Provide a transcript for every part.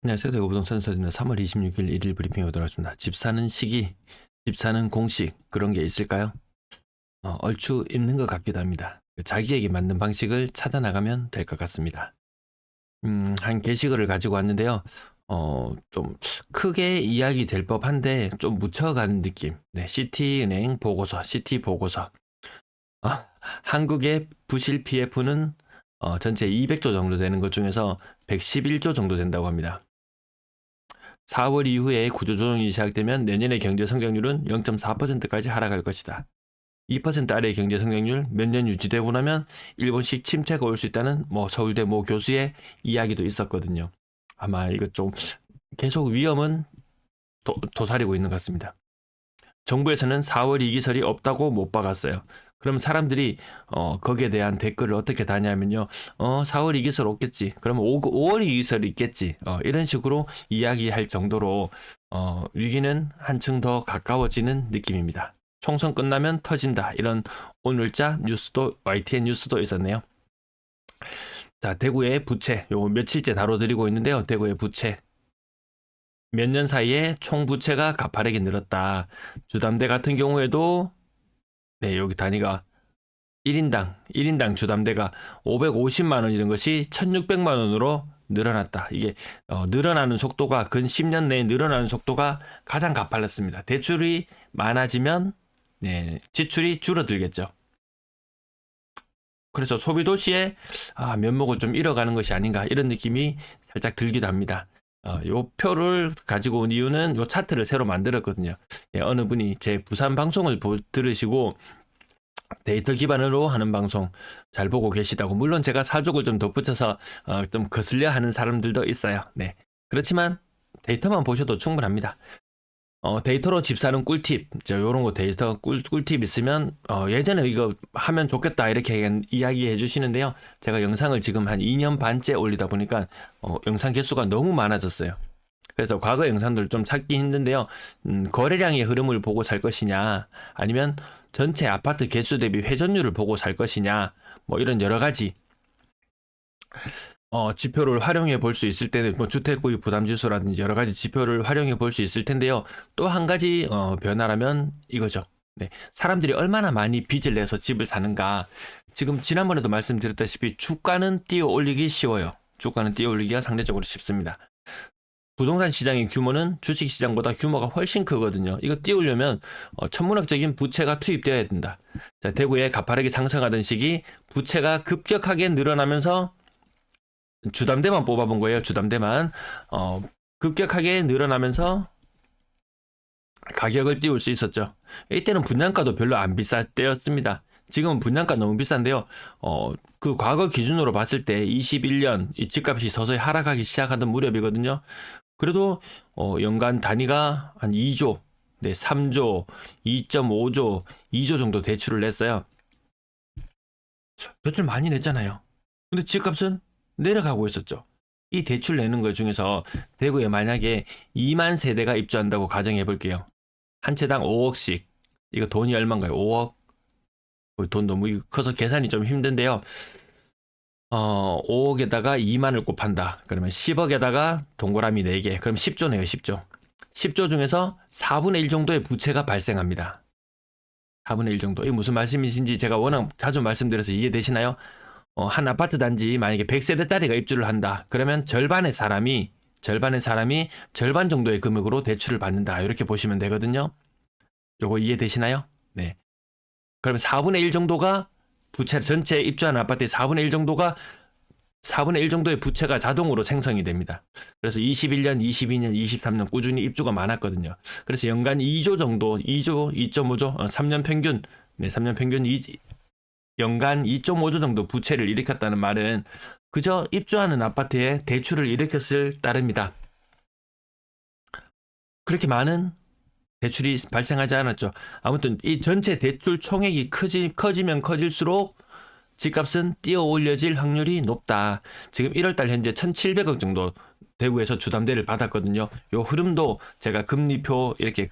안녕하세요. 대구 부동산 서울입니다. 3월 26일 일일 브리핑에 오도록 하겠습니다. 집 사는 시기, 집 사는 공식 그런 게 있을까요? 얼추 있는 것 같기도 합니다. 자기에게 맞는 방식을 찾아 나가면 될 것 같습니다. 한 게시글을 가지고 왔는데요. 좀 크게 이야기 될 법한데 좀 묻혀가는 느낌. 네, 시티은행 보고서, 시티 보고서. 어, 한국의 부실 PF는 전체 200조 정도 되는 것 중에서 111조 정도 된다고 합니다. 4월 이후에 구조조정이 시작되면 내년의 경제 성장률은 0.4%까지 하락할 것이다. 2% 아래의 경제 성장률 몇 년 유지되고 나면 일본식 침체가 올 수 있다는 서울대 모 교수의 이야기도 있었거든요. 아마 이거 좀 계속 위험은 도사리고 있는 것 같습니다. 정부에서는 4월 이기설이 없다고 못 박았어요. 그럼 사람들이 거기에 대한 댓글을 어떻게 다냐면요. 4월 이기설 없겠지. 그러면 5월 이기설이 있겠지. 이런 식으로 이야기할 정도로 위기는 한층 더 가까워지는 느낌입니다. 총선 끝나면 터진다. 이런 오늘자 뉴스도 YTN 뉴스도 있었네요. 자, 대구의 부채. 요 며칠째 다뤄드리고 있는데요. 대구의 부채. 몇 년 사이에 총 부채가 가파르게 늘었다. 주담대 같은 경우에도 네, 여기 단위가 1인당 주담대가 550만 원이 된 것이 1600만 원으로 늘어났다. 이게 늘어나는 속도가 근 10년 내에 늘어나는 속도가 가장 가팔랐습니다. 대출이 많아지면 네, 지출이 줄어들겠죠. 그래서 소비도시의 면목을 좀 잃어가는 것이 아닌가 이런 느낌이 살짝 들기도 합니다. 요 표를 가지고 온 이유는 요 차트를 새로 만들었거든요. 예, 어느 분이 제 부산 방송을 들으시고 데이터 기반으로 하는 방송 잘 보고 계시다고. 물론 제가 사족을 좀 덧붙여서 좀 거슬려 하는 사람들도 있어요. 네. 그렇지만 데이터만 보셔도 충분합니다. 데이터로 집 사는 꿀팁, 요런 거 데이터 꿀팁 있으면 예전에 이거 하면 좋겠다 이렇게 이야기해 주시는데요. 제가 영상을 지금 한 2년 반째 올리다 보니까 영상 개수가 너무 많아졌어요. 그래서 과거 영상들 좀 찾기 힘든데요. 거래량의 흐름을 보고 살 것이냐, 아니면 전체 아파트 개수 대비 회전율을 보고 살 것이냐, 이런 여러 가지 지표를 활용해 볼 수 있을 때는 주택구입 부담지수라든지 여러 가지 지표를 활용해 볼 수 있을 텐데요. 또 한 가지 변화라면 이거죠. 네, 사람들이 얼마나 많이 빚을 내서 집을 사는가. 지금 지난번에도 말씀드렸다시피 주가는 띄어 올리기 쉬워요. 주가는 띄어 올리기가 상대적으로 쉽습니다. 부동산 시장의 규모는 주식 시장보다 규모가 훨씬 크거든요. 이거 띄우려면 천문학적인 부채가 투입되어야 된다. 자, 대구에 가파르게 상승하던 시기 부채가 급격하게 늘어나면서 주담대만 뽑아본 거예요. 주담대만 급격하게 늘어나면서 가격을 띄울 수 있었죠. 이때는 분양가도 별로 안 비쌀 때였습니다. 지금은 분양가 너무 비싼데요. 그 과거 기준으로 봤을 때 21년 이 집값이 서서히 하락하기 시작하던 무렵이거든요. 그래도 연간 단위가 한 2조, 네, 3조, 2.5조, 2조 정도 대출을 냈어요. 대출 많이 냈잖아요. 근데 집값은 내려가고 있었죠. 이 대출 내는 것 중에서 대구에 만약에 2만 세대가 입주한다고 가정해 볼게요. 한 채당 5억씩. 이거 돈이 얼마인가요? 5억? 돈 너무 커서 계산이 좀 힘든데요. 5억에다가 2만을 곱한다. 그러면 10억에다가 동그라미 4개. 그럼 10조네요, 10조. 10조 중에서 4분의 1 정도의 부채가 발생합니다. 4분의 1 정도. 이게 무슨 말씀이신지 제가 워낙 자주 말씀드려서 이해되시나요? 한 아파트 단지 만약에 100세대짜리가 입주를 한다. 그러면 절반의 사람이 절반 정도의 금액으로 대출을 받는다. 이렇게 보시면 되거든요. 요거 이해되시나요? 네. 그러면 4분의 1 정도가 부채, 전체 입주한 아파트의 4분의 1 정도가 4분의 1 정도의 부채가 자동으로 생성이 됩니다. 그래서 21년, 22년, 23년 꾸준히 입주가 많았거든요. 그래서 연간 2조 정도, 2조, 2.5조, 3년 평균, 네, 3년 평균 연간 2.5조 정도 부채를 일으켰다는 말은 그저 입주하는 아파트에 대출을 일으켰을 따릅니다. 그렇게 많은 대출이 발생하지 않았죠. 아무튼 이 전체 대출 총액이 커지면 커질수록 집값은 뛰어 올려질 확률이 높다. 지금 1월달 현재 1,700억 정도 대구에서 주담대를 받았거든요. 요 흐름도 제가 금리표 이렇게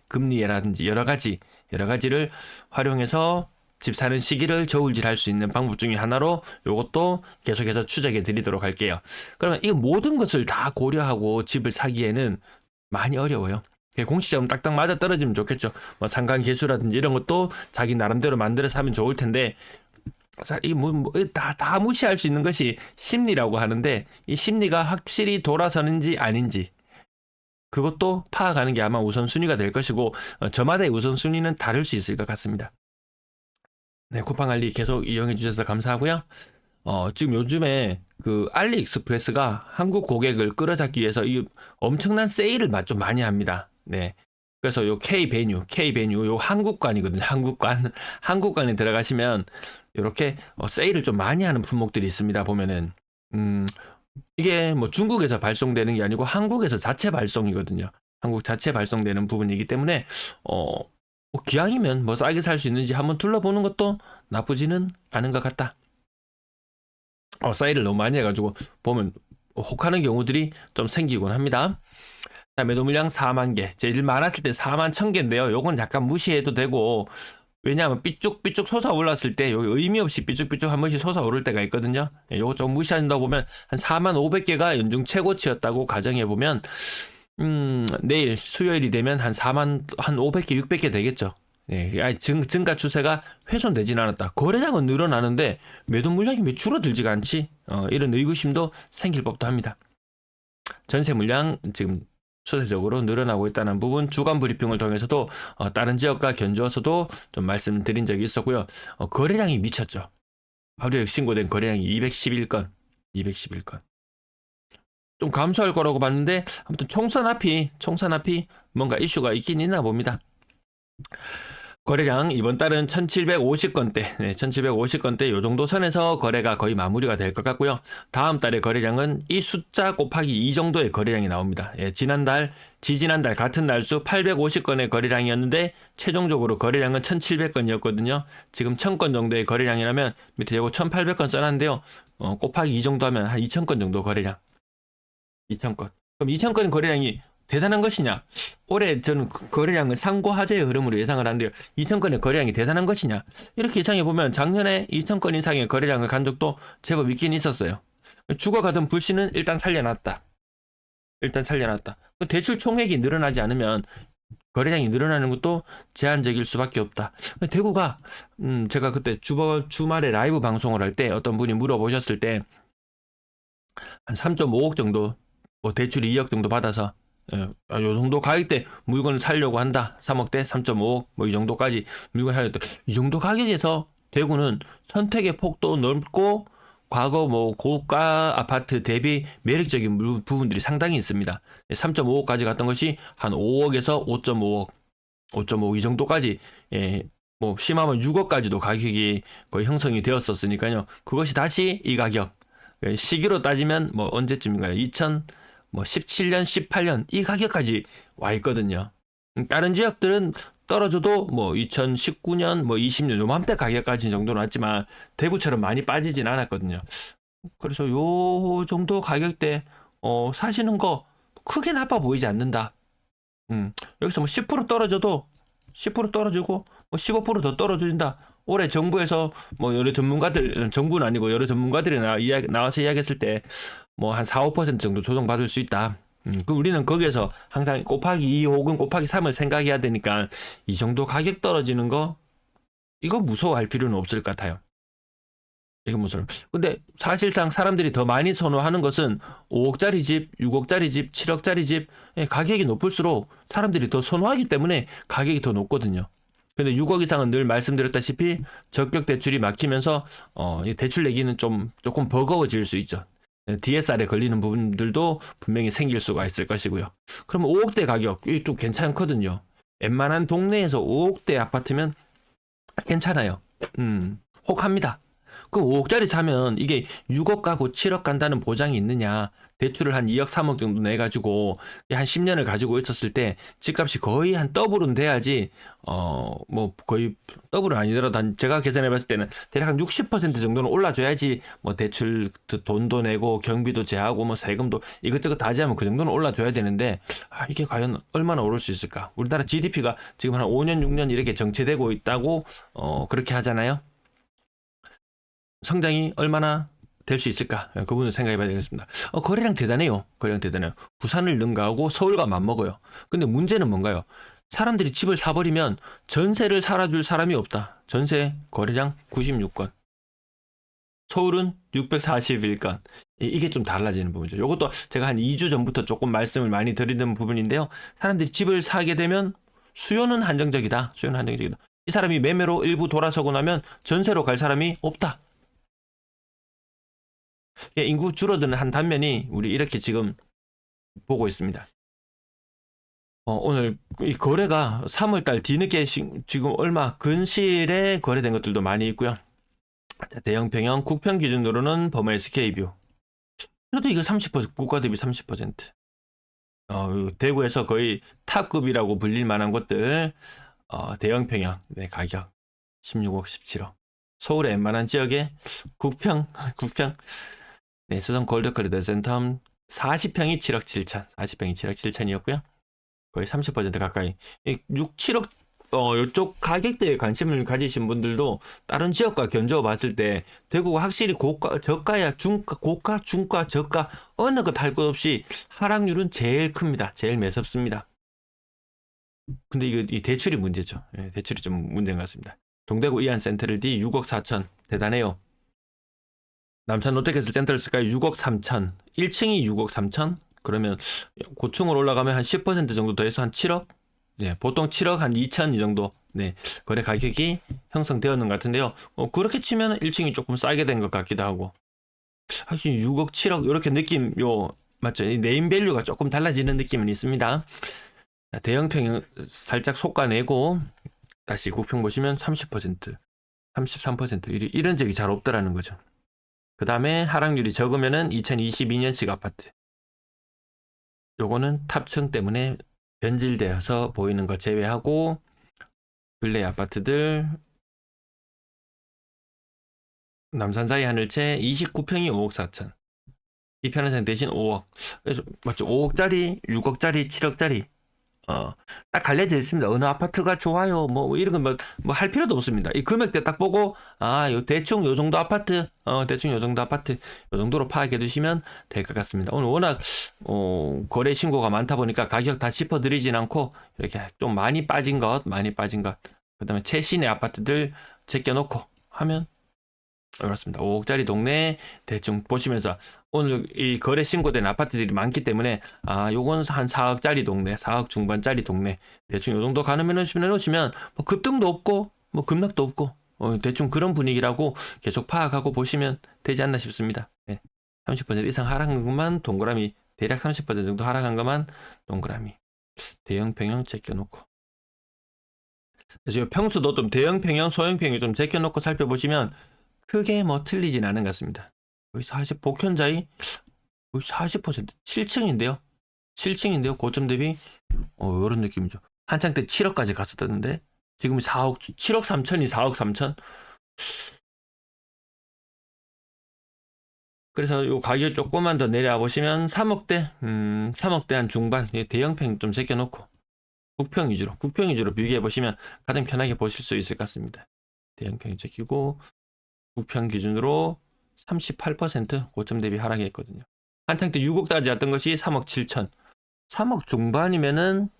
금리라든지 여러 가지를 활용해서 집 사는 시기를 저울질할 수 있는 방법 중에 하나로 요것도 계속해서 추적해 드리도록 할게요. 그러면 이 모든 것을 다 고려하고 집을 사기에는 많이 어려워요. 공시적으로 딱딱 맞아 떨어지면 좋겠죠. 뭐 상관 계수라든지 이런 것도 자기 나름대로 만들어서 하면 좋을 텐데, 다 무시할 수 있는 것이 심리라고 하는데, 이 심리가 확실히 돌아서는지 아닌지 그것도 파악하는 게 아마 우선순위가 될 것이고, 저마다의 우선순위는 다를 수 있을 것 같습니다. 네, 쿠팡 알리 계속 이용해 주셔서 감사하고요. 지금 요즘에 그 알리익스프레스가 한국 고객을 끌어잡기 위해서 이 엄청난 세일을 좀 많이 합니다. 네. 그래서 요 K베뉴, 요 한국관이거든요. 한국관에 들어가시면 이렇게 세일을 좀 많이 하는 품목들이 있습니다. 보면은, 이게 뭐 중국에서 발송되는 게 아니고 한국에서 자체 발송이거든요. 한국 자체 발송되는 부분이기 때문에, 뭐 기왕이면 뭐 싸게 살 수 있는지 한번 둘러보는 것도 나쁘지는 않은 것 같다. 세일을 너무 많이 해가지고 보면 혹하는 경우들이 좀 생기곤 합니다. 자, 매도 물량 4만 개. 제일 많았을 때 4만 1000개인데요. 요건 약간 무시해도 되고, 왜냐하면 삐쭉삐쭉 솟아올랐을 때 여기 의미 없이 삐쭉삐쭉 한 번씩 솟아오를 때가 있거든요. 요거 좀 무시한다 보면 한 4만 500개가 연중 최고치였다고 가정해보면, 내일 수요일이 되면 한 4만 한 500개 600개 되겠죠. 네, 증가 추세가 훼손되진 않았다. 거래량은 늘어나는데 매도 물량이 왜 줄어들지가 않지? 이런 의구심도 생길 법도 합니다. 전세 물량 지금 추세적으로 늘어나고 있다는 부분 주간 브리핑을 통해서도 다른 지역과 견주어서도 좀 말씀드린 적이 있었고요. 거래량이 미쳤죠. 하루에 신고된 거래량이 211건. 좀 감소할 거라고 봤는데 아무튼 총선 앞이 뭔가 이슈가 있긴 있나 봅니다. 거래량 이번 달은 1750건대, 1750건대 요 정도 선에서 거래가 거의 마무리가 될 것 같고요. 다음 달의 거래량은 이 숫자 곱하기 2 정도의 거래량이 나옵니다. 지지난달 같은 날수 850건의 거래량이었는데 최종적으로 거래량은 1700건이었거든요. 지금 1000건 정도의 거래량이라면 밑에 이거 1800건 써놨는데요. 곱하기 2 정도 하면 한 2000건 정도 거래량. 2000건. 그럼 2000건 거래량이 대단한 것이냐? 올해 저는 거래량을 상고하저의 흐름으로 예상을 하는데요. 2000건의 거래량이 대단한 것이냐? 이렇게 예상해보면 작년에 2000건 이상의 거래량을 간 적도 제법 있긴 있었어요. 죽어가던 불씨는 일단 살려놨다. 대출 총액이 늘어나지 않으면 거래량이 늘어나는 것도 제한적일 수밖에 없다. 대구가 제가 그때 주말에 라이브 방송을 할 때 어떤 분이 물어보셨을 때 한 3.5억 정도 뭐 대출 2억 정도 받아서 요 정도 가격대 물건을 사려고 한다. 3억대 3.5억 뭐 이 정도까지 물건 사려고 이 정도 가격에서 대구는 선택의 폭도 넓고 과거 뭐 고가 아파트 대비 매력적인 부분들이 상당히 있습니다. 3.5억까지 갔던 것이 한 5억에서 5.5억 이 정도까지, 뭐 심하면 6억까지도 가격이 거의 형성이 되었었으니까요. 그것이 다시 이 가격, 시기로 따지면 뭐 언제쯤인가요? 2017년, 18년 이 가격까지 와 있거든요. 다른 지역들은 떨어져도 뭐 2019년, 뭐 20년 요맘때 가격까지 정도는 왔지만 대구처럼 많이 빠지진 않았거든요. 그래서 요 정도 가격대 사시는 거 크게 나빠 보이지 않는다. 여기서 뭐 10% 떨어져도 10% 떨어지고 뭐 15% 더 떨어진다. 올해 정부에서 뭐 여러 전문가들, 정부는 아니고 여러 전문가들이 나와서 이야기했을 때 뭐 한 4, 5% 정도 조정받을 수 있다. 그 우리는 거기에서 항상 곱하기 2 혹은 곱하기 3을 생각해야 되니까 이 정도 가격 떨어지는 거 이거 무서워할 필요는 없을 것 같아요. 이거 무서워. 근데 사실상 사람들이 더 많이 선호하는 것은 5억짜리 집, 6억짜리 집, 7억짜리 집 가격이 높을수록 사람들이 더 선호하기 때문에 가격이 더 높거든요. 근데 6억 이상은 늘 말씀드렸다시피 적격 대출이 막히면서 대출 내기는 조금 버거워질 수 있죠. DSR에 걸리는 부분들도 분명히 생길 수가 있을 것이고요. 그럼 5억대 가격, 이게 또 괜찮거든요. 웬만한 동네에서 5억대 아파트면 괜찮아요. 혹합니다. 그 5억짜리 사면 이게 6억 가고 7억 간다는 보장이 있느냐? 대출을 한 2억 3억 정도 내가지고 한 10년을 가지고 있었을 때 집값이 거의 한 더블은 돼야지 뭐 거의 더블은 아니더라도 제가 계산해 봤을 때는 대략 한 60% 정도는 올라줘야지 뭐 대출 돈도 내고 경비도 제하고 뭐 세금도 이것저것 다 하자면 그 정도는 올라줘야 되는데 이게 과연 얼마나 오를 수 있을까? 우리나라 GDP가 지금 한 5년 6년 이렇게 정체되고 있다고 그렇게 하잖아요. 성장이 얼마나 될 수 있을까? 그 부분을 생각해 봐야 되겠습니다. 거래량 대단해요. 거래량 대단해요. 부산을 능가하고 서울과 맞먹어요. 근데 문제는 뭔가요? 사람들이 집을 사버리면 전세를 살아줄 사람이 없다. 전세 거래량 96건. 서울은 641건. 이게 좀 달라지는 부분이죠. 이것도 제가 한 2주 전부터 조금 말씀을 많이 드리는 부분인데요. 사람들이 집을 사게 되면 수요는 한정적이다. 수요는 한정적이다. 이 사람이 매매로 일부 돌아서고 나면 전세로 갈 사람이 없다. 인구 줄어드는 한 단면이 우리 이렇게 지금 보고 있습니다. 오늘 이 거래가 3월달 뒤늦게 지금 얼마 근시일에 거래된 것들도 많이 있고요. 대형 평형 국평 기준으로는 범 SK뷰. 그래도 이거 30% 국가 대비 30%. 대구에서 거의 탑급이라고 불릴 만한 것들 대형 평형 네, 가격 16억 17억. 서울의 웬만한 지역에 국평 네, 수성 골드클리드 센텀 40평이 7억 7천 40평이 7억 7천이었고요. 거의 30% 가까이 6, 7억 이쪽 가격대에 관심을 가지신 분들도 다른 지역과 견주어 봤을 때 대구가 확실히 고가, 저가야 중가, 고가, 중가, 저가 어느 것 할 것 없이 하락률은 제일 큽니다. 제일 매섭습니다. 근데 이 대출이 문제죠. 예, 대출이 좀 문제인 것 같습니다. 동대구 이안센터를 D 6억 4천 대단해요. 남산 롯데캐슬 센트럴스카이 6억 3천 1층이 6억 3천 그러면 고층으로 올라가면 한 10% 정도 더해서 한 7억 네, 보통 7억 한 2천 이 정도 네, 거래 가격이 형성되었는 것 같은데요. 그렇게 치면 1층이 조금 싸게 된 것 같기도 하고 하여튼 6억 7억 이렇게 느낌 맞죠? 이 네임밸류가 조금 달라지는 느낌은 있습니다. 대형평 살짝 속가내고 다시 국평 보시면 30% 33% 이런 적이 잘 없더라는 거죠. 그 다음에 하락률이 적으면은 2022년식 아파트. 요거는 탑층 때문에 변질되어서 보이는 거 제외하고 근래 아파트들 남산자이 하늘채 29평이 5억 4천. 이 편의점 대신 5억. 그래서 맞죠? 5억짜리, 6억짜리, 7억짜리. 딱 갈려져 있습니다. 어느 아파트가 좋아요. 뭐 이런 건 뭐 할 필요도 없습니다. 이 금액대 딱 보고 요 대충 요 정도 아파트, 대충 요 정도 아파트 요 정도로 파악해 두시면 될 것 같습니다. 오늘 워낙 거래 신고가 많다 보니까 가격 다 짚어 드리진 않고 이렇게 좀 많이 빠진 것, 그다음에 최신의 아파트들 제껴 놓고 하면 그렇습니다. 5억짜리 동네 대충 보시면서 오늘 이 거래 신고된 아파트들이 많기 때문에 요건 한 4억짜리 동네, 4억 중반짜리 동네 대충 요 정도 가늠해 놓으시면 뭐 급등도 없고 뭐 급락도 없고 대충 그런 분위기라고 계속 파악하고 보시면 되지 않나 싶습니다. 네. 30% 이상 하락한 것만 동그라미, 대략 30% 정도 하락한 것만 동그라미. 대형 평형 제껴놓고. 그래서 평수도 좀 대형 평형, 소형 평형 좀 제껴놓고 살펴보시면 크게 뭐 틀리진 않은 것 같습니다. 거의 40, 복현자이 거의 40%, 7층인데요. 7층인데요. 고점 대비 이런 느낌이죠. 한창 때 7억까지 갔었는데 지금 4억, 7억 3천이 4억 3천. 그래서 요 가격 조금만 더 내려와 보시면 3억대, 3억대 한 중반 대형평 좀 제껴놓고 국평 위주로 비교해 보시면 가장 편하게 보실 수 있을 것 같습니다. 대형평 제끼고 국평 기준으로 38% 고점 대비 하락했거든요. 한창 때 6억까지 왔던 것이 3억 7천. 3억 중반이면은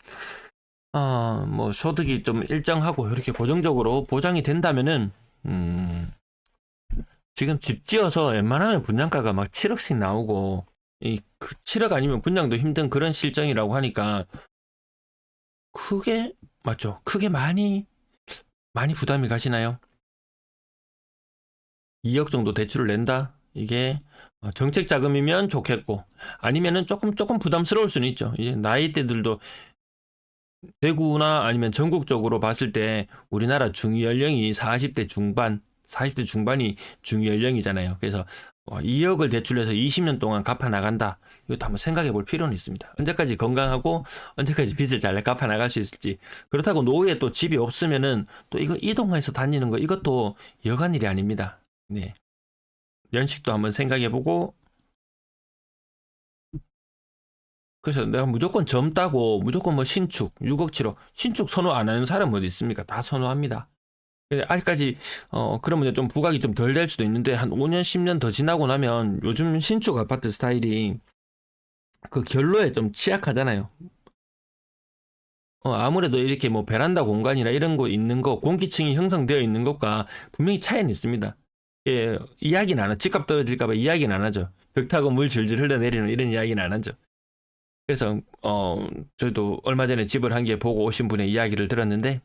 뭐 소득이 좀 일정하고 이렇게 고정적으로 보장이 된다면은 지금 집 지어서 웬만하면 분양가가 막 7억씩 나오고 그 7억 아니면 분양도 힘든 그런 실정이라고 하니까 크게 맞죠? 크게 많이 부담이 가시나요? 2억 정도 대출을 낸다? 이게 정책 자금이면 좋겠고 아니면은 조금 부담스러울 수는 있죠. 이제 나이대들도 대구나 아니면 전국적으로 봤을 때 우리나라 중위연령이 40대 중반이 중위연령이잖아요. 그래서 2억을 대출해서 20년 동안 갚아 나간다. 이것도 한번 생각해 볼 필요는 있습니다. 언제까지 건강하고 언제까지 빚을 잘 갚아 나갈 수 있을지. 그렇다고 노후에 또 집이 없으면은 또 이거 이동해서 다니는 거 이것도 여간 일이 아닙니다. 네. 연식도 한번 생각해 보고, 그래서 내가 무조건 젊다고 무조건 뭐 신축 6억 7억 신축 선호 안 하는 사람은 어디 있습니까? 다 선호합니다. 근데 아직까지 그러면 좀 부각이 좀 덜 될 수도 있는데 한 5년 10년 더 지나고 나면 요즘 신축 아파트 스타일이 그 결로에 좀 취약하잖아요. 아무래도 이렇게 뭐 베란다 공간이나 이런 거 있는 거 공기층이 형성되어 있는 것과 분명히 차이는 있습니다. 예, 이야기는 안 하죠. 집값 떨어질까 봐 이야기는 안 하죠. 벽 타고 물 줄줄 흘러내리는 이런 이야기는 안 하죠. 그래서 저희도 얼마 전에 집을 한 개 보고 오신 분의 이야기를 들었는데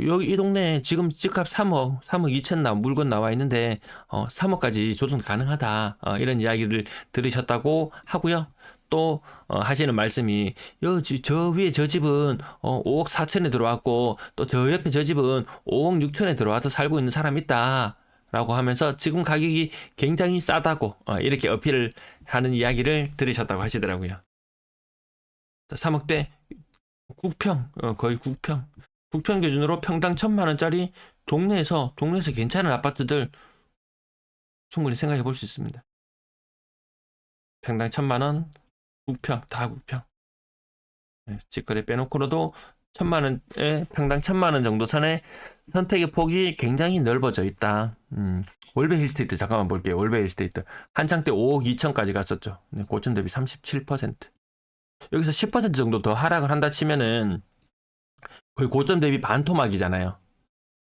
여기 이 동네에 지금 집값 3억 2천 물건 나와 있는데 3억까지 조정 가능하다, 이런 이야기를 들으셨다고 하고요. 또 하시는 말씀이 저 위에 저 집은 5억 4천에 들어왔고 또 저 옆에 저 집은 5억 6천에 들어와서 살고 있는 사람 있다 라고 하면서 지금 가격이 굉장히 싸다고 이렇게 어필을 하는 이야기를 들으셨다고 하시더라고요. 3억대 국평, 거의 국평 기준으로 평당 1,000만 원짜리 동네에서 괜찮은 아파트들 충분히 생각해 볼 수 있습니다. 평당 1,000만 원, 국평, 다 국평. 직거래 빼놓고라도 1,000만 원에 평당 1,000만 원 정도 선에 선택의 폭이 굉장히 넓어져 있다. 월베 힐스테이트 잠깐만 볼게요. 월베 힐스테이트 한창 때 5억 2천까지 갔었죠. 고점 대비 37%. 여기서 10% 정도 더 하락을 한다 치면은 거의 고점 대비 반토막이잖아요.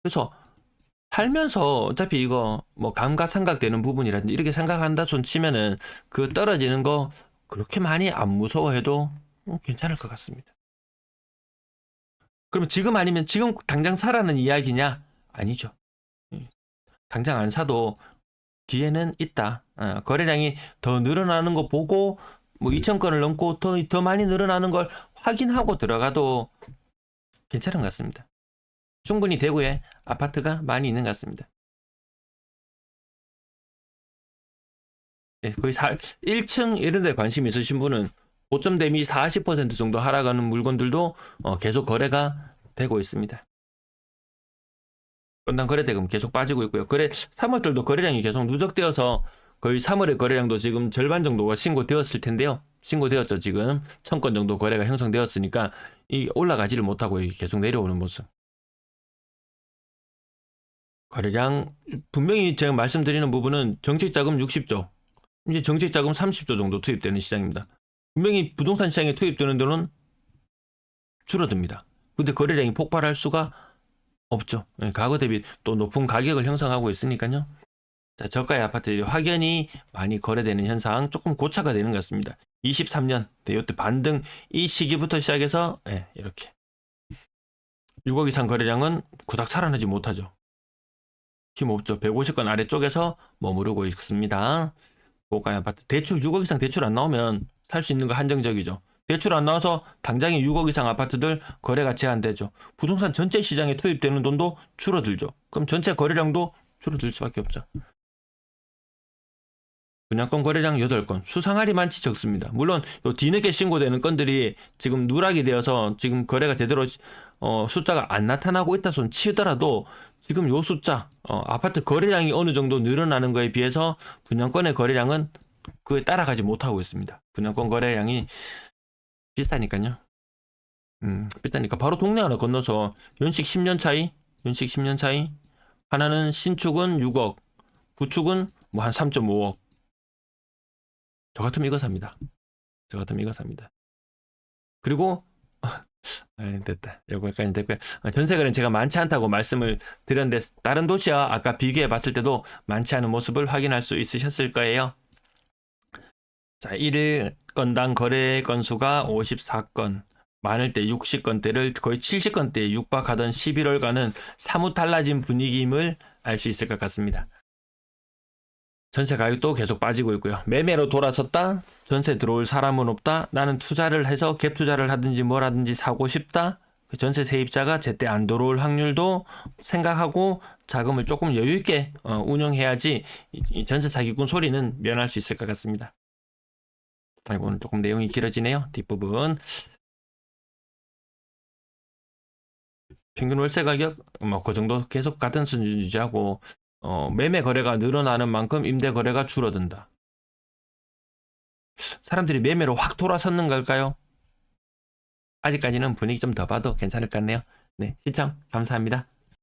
그래서 살면서 어차피 이거 뭐 감가상각 되는 부분이라든지 이렇게 생각한다 손 치면은 그 떨어지는 거 그렇게 많이 안 무서워해도 괜찮을 것 같습니다. 그러면 지금 아니면 지금 당장 사라는 이야기냐? 아니죠. 당장 안 사도 기회는 있다. 거래량이 더 늘어나는 거 보고 뭐 2,000건을 넘고 더 많이 늘어나는 걸 확인하고 들어가도 괜찮은 것 같습니다. 충분히 대구에 아파트가 많이 있는 것 같습니다. 네, 거의 1층 이런 데 관심 있으신 분은 고점 대비 40% 정도 하락하는 물건들도 계속 거래가 되고 있습니다. 건당 거래대금 계속 빠지고 있고요. 3월들도 거래량이 계속 누적되어서 거의 3월의 거래량도 지금 절반 정도가 신고되었을 텐데요. 신고되었죠. 지금 1,000건 정도 거래가 형성되었으니까 이 올라가지를 못하고 계속 내려오는 모습. 거래량 분명히 제가 말씀드리는 부분은 정책자금 60조, 이제 정책자금 30조 정도 투입되는 시장입니다. 분명히 부동산 시장에 투입되는 돈은 줄어듭니다. 근데 거래량이 폭발할 수가 없죠. 과거 대비 또 높은 가격을 형성하고 있으니까요. 자, 저가의 아파트들이 확연히 많이 거래되는 현상 조금 고차가 되는 것 같습니다. 23년 이때 반등 이 시기부터 시작해서 이렇게 6억 이상 거래량은 그닥 살아나지 못하죠. 힘 없죠. 150건 아래쪽에서 머무르고 있습니다. 고가의 아파트 대출 6억 이상 대출 안 나오면 살 수 있는 거 한정적이죠. 대출 안 나와서 당장에 6억 이상 아파트들 거래가 제한되죠. 부동산 전체 시장에 투입되는 돈도 줄어들죠. 그럼 전체 거래량도 줄어들 수밖에 없죠. 분양권 거래량 8건, 수상할이 많지 적습니다. 물론 요 뒤늦게 신고되는 건들이 지금 누락이 되어서 지금 거래가 제대로 숫자가 안 나타나고 있다 손 치더라도 지금 요 숫자 아파트 거래량이 어느 정도 늘어나는 거에 비해서 분양권의 거래량은 그에 따라가지 못하고 있습니다. 분양권 거래량이 비싸니까요. 비싸니까 바로 동네 하나 건너서 연식 10년 차이 하나는 신축은 6억, 구축은 뭐 한 3.5억. 저 같으면 이거 삽니다. 그리고 됐다. 여기까지 됐고요. 전세거래는 제가 많지 않다고 말씀을 드렸는데 다른 도시와 아까 비교해 봤을 때도 많지 않은 모습을 확인할 수 있으셨을 거예요. 자, 1일 건당 거래 건수가 54건, 많을 때 60건대를 거의 70건대에 육박하던 11월과는 사뭇 달라진 분위기임을 알 수 있을 것 같습니다. 전세 가격도 계속 빠지고 있고요. 매매로 돌아섰다. 전세 들어올 사람은 없다. 나는 투자를 해서 갭 투자를 하든지 뭘 하든지 사고 싶다. 전세 세입자가 제때 안 들어올 확률도 생각하고 자금을 조금 여유 있게 운영해야지 이 전세 사기꾼 소리는 면할 수 있을 것 같습니다. 아이고, 오늘 조금 내용이 길어지네요. 뒷부분. 평균 월세 가격 뭐 그 정도 계속 같은 수준 유지하고 매매 거래가 늘어나는 만큼 임대 거래가 줄어든다. 사람들이 매매로 확 돌아섰는 걸까요? 아직까지는 분위기 좀 더 봐도 괜찮을 것 같네요. 네, 시청 감사합니다.